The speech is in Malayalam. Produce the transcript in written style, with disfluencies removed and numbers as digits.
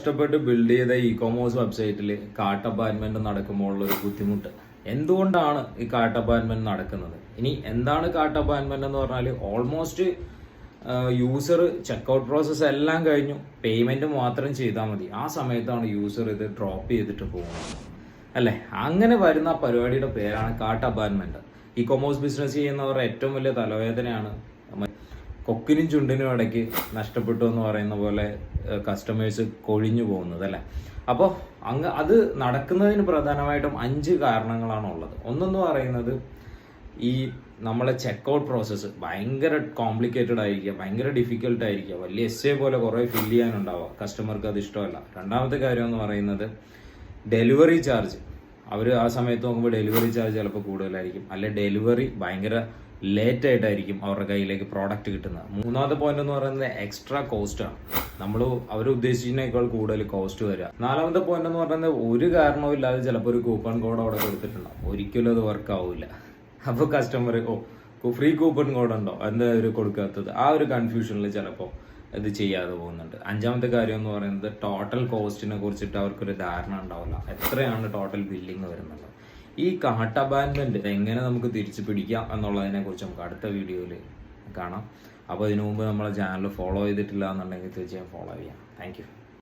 കഷ്ടപ്പെട്ട് ബിൽഡ് ചെയ്ത ഇ കോമേഴ്സ് വെബ്സൈറ്റിൽ കാർട്ട് അപ്പാർട്ട്മെന്റ് നടക്കുമ്പോൾ ഒരു ബുദ്ധിമുട്ട് എന്തുകൊണ്ടാണ് ഈ കാർട്ട് അപ്പാർട്ട്മെന്റ് നടക്കുന്നത്? ഇനി എന്താണ് കാർട്ട് അപ്പാർട്ട്മെന്റ് എന്ന് പറഞ്ഞാൽ ഓൾമോസ്റ്റ് യൂസർ ചെക്കൗട്ട് പ്രോസസ്സ് എല്ലാം കഴിഞ്ഞു, പേയ്മെന്റ് മാത്രം ചെയ്താൽ മതി. ആ സമയത്താണ് യൂസർ ഇത് ഡ്രോപ്പ് ചെയ്തിട്ട് പോകുന്നത് അല്ലേ? അങ്ങനെ വരുന്ന പരിപാടിയുടെ പേരാണ് cart apartment. E commerce business ചെയ്യുന്നവരുടെ ഏറ്റവും വലിയ തലവേദനയാണ്. കൊക്കിനും ചുണ്ടിനും ഇടയ്ക്ക് നഷ്ടപ്പെട്ടു എന്ന് പറയുന്ന പോലെ കസ്റ്റമേഴ്സ് കൊഴിഞ്ഞു പോകുന്നത് അല്ലേ? അപ്പോൾ അത് നടക്കുന്നതിന് പ്രധാനമായിട്ടും 5 കാരണങ്ങളാണ് ഉള്ളത്. ഒന്നെന്ന് പറയുന്നത് ഈ നമ്മളെ ചെക്കൗട്ട് പ്രോസസ്സ് ഭയങ്കര കോംപ്ലിക്കേറ്റഡ് ആയിരിക്കുക, ഭയങ്കര ഡിഫിക്കൽട്ട് ആയിരിക്കുക, വലിയ എസ്സേ പോലെ കുറേ ഫില്ല് ചെയ്യാനുണ്ടാവുക, കസ്റ്റമർക്ക് അത് ഇഷ്ടമല്ല. രണ്ടാമത്തെ കാര്യം എന്ന് പറയുന്നത് ഡെലിവറി ചാർജ്. അവർ ആ സമയത്ത് നോക്കുമ്പോൾ ഡെലിവറി ചാർജ് ചിലപ്പോൾ കൂടുതലായിരിക്കും, അല്ലെ ഡെലിവറി ഭയങ്കര ലേറ്റ് ആയിട്ടായിരിക്കും അവരുടെ കയ്യിലേക്ക് പ്രോഡക്റ്റ് കിട്ടുന്നത്. മൂന്നാമത്തെ പോയിന്റ് എന്ന് പറയുന്നത് എക്സ്ട്രാ കോസ്റ്റാണ്, നമ്മൾ അവർ ഉദ്ദേശിച്ചതിനേക്കാൾ കൂടുതൽ കോസ്റ്റ് വരിക. നാലാമത്തെ പോയിന്റ് എന്ന് പറയുന്നത് ഒരു കാരണവും ഇല്ലാതെ ചിലപ്പോൾ ഒരു കൂപ്പൺ കോഡ് അവിടെ കൊടുത്തിട്ടുണ്ടാവും, ഒരിക്കലും അത് വർക്ക് ആവില്ല. അപ്പോൾ കസ്റ്റമർ ഫ്രീ കൂപ്പൺ കോഡ് ഉണ്ടോ എന്താ അവർ കൊടുക്കാത്തത്, ആ ഒരു കൺഫ്യൂഷനിൽ ചിലപ്പോൾ ഇത് ചെയ്യാതെ പോകുന്നുണ്ട്. അഞ്ചാമത്തെ കാര്യം എന്ന് പറയുന്നത് ടോട്ടൽ കോസ്റ്റിനെ കുറിച്ചിട്ട് അവർക്കൊരു ധാരണ ഉണ്ടാവില്ല, എത്രയാണ് ടോട്ടൽ ബില്ലിങ് വരുന്നത്. ഈ കാർട്ട് അപ്പാർട്ട്മെന്റ് എങ്ങനെ നമുക്ക് തിരിച്ചു പിടിക്കാം എന്നുള്ളതിനെ കുറിച്ച് നമുക്ക് അടുത്ത വീഡിയോയിൽ കാണാം. അപ്പോൾ ഇതിനു മുമ്പ് നമ്മളെ ചാനൽ ഫോളോ ചെയ്തിട്ടില്ല എന്നുണ്ടെങ്കിൽ തീർച്ചയായും ഫോളോ ചെയ്യാം. താങ്ക്